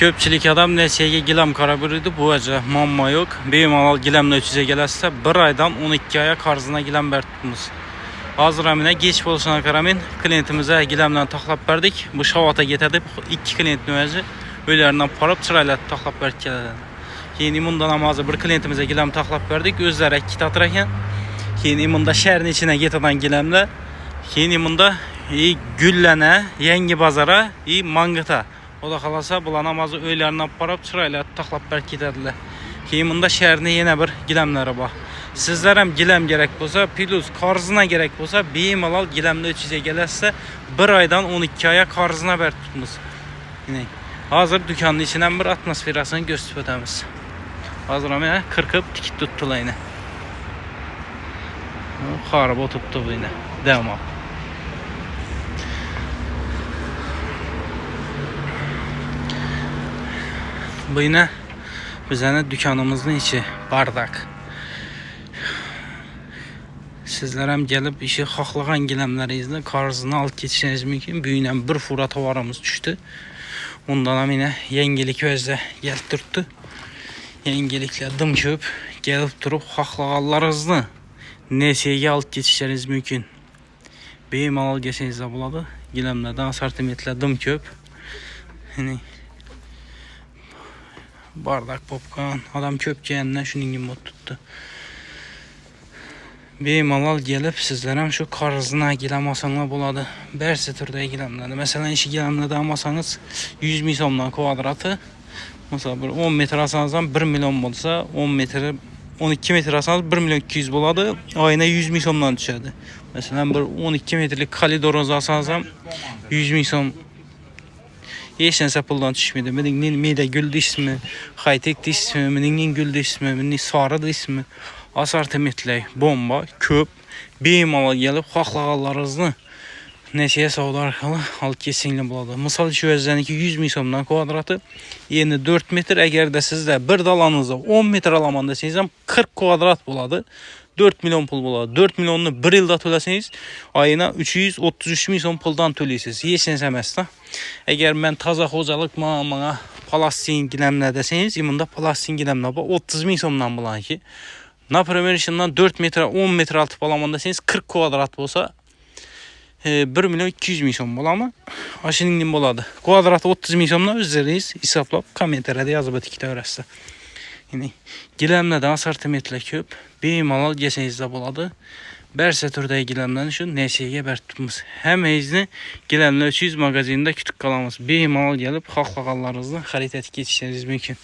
Köpçilik adam nesiyege gilam karabürüydü bu acı mamma yok. Benim alal gilamla 300'e gelirse bir aydan 12 aya karzına gilam bertimiz. Hazır amine geç bolsuna karamin klientimize gilamdan taklap verdik. Bu şavata getirdik. 2 klient nömrəsi öylerinden parıp çırayla taklap verdik. Yeni bundan namazı bir klientimize gilam taklap verdik. Özleri kit atırken yeni bunda şehrin içine getiren gilamla yeni bunda güllene, yengi bazara, mangıta. O da kalasa bu namazı öylerinden parıp çırayla taklap verdik dediler. Yeni bunda şehrine yine bir gilamları var. Sizlerem gilem gerek olsa, plus karzına gerek olsa, beyim alal gilemde 300'e gelirse bir aydan 12 aya karzına ver tutmuz. Yine hazır dükkanın içinden bir atmosferasını gösterimiz. Hazır ama yine kırkıp tikit tuttular yine. Haraba tuttu bu yine. Devam. Bu yine bizene dükkanımızın içi bardak. Sizlerem gelip işi haklagan gilemlerinizle karzını alt geçişiniz mümkün. Büyünen bir fura tavarımız düştü. Ondan yine yengelik özde geltirtti. Yengelikle dım çöp gelip durup haklaganlarınızla nesiyege alt geçişiniz mümkün. Beyim alal geçenize buladı. Gilemlerden asortimentle dım çöp. Yani bardak popkan adam çöp cehennemden şunun gibi tuttu. Beyim alal gelip sizlerem şu karzına gilemasanla buladı. Bersi türde gilemlerdi. Mesela işi gilemlerdi almasanız 100 bin somdan kvadratı. Mesela 10 metre alsanızdan 1 milyon olsa 10 metre 12 metre alsanız 1 milyon 200 buladı. Ayına 100 bin somdan düşerdi. Mesela bir 12 metrelik kalidorunuzu alsanızdan 100 bin som. Hiç neyse puldan düşmedi. Benim mide güldü ismi, high-tech ismi, benim güldü ismi, benim sarı ismi. Asortimentle bomba, köp, beyim ala gelip haklağalarınızı nesiye savdu arkalı alıp kesinlikle buladı. Misal şu özdeniki 100 bin somdan kvadratı yeni 4 metre. Eğer de sizde bir dalanınızda 10 metre alaman deseniz 40 kvadrat buladı. 4 milyon pul buladı. 4 milyonunu bir yılda төлeseniz ayına 333 bin som puldan төлeysiz. Yesiniz emez da. Eğer ben taza hocalık bana plastin gilemle deseniz imunda plastin gilemle 30 bin somdan bulan ki. Например, işinden 4 metre 10 metre altı balamanda deseniz 40 kvadrat olsa 1 milyon 200 bin som bulama. Aşının buladı. Kvadrat 30 bin somla üzeriyiz. Hesaplap komentarda yazıp etikte öğretsin. Yani gilemle de asortimentle köp. Beyim alal geçenizde buladı. Berse türde gilemden şu nesiyege bertimiz. Hem ezni gilemle 300 magazininde kütük kalamız. Beyim alal gelip haklağanlarınızla harita etik geçişleriniz mümkün.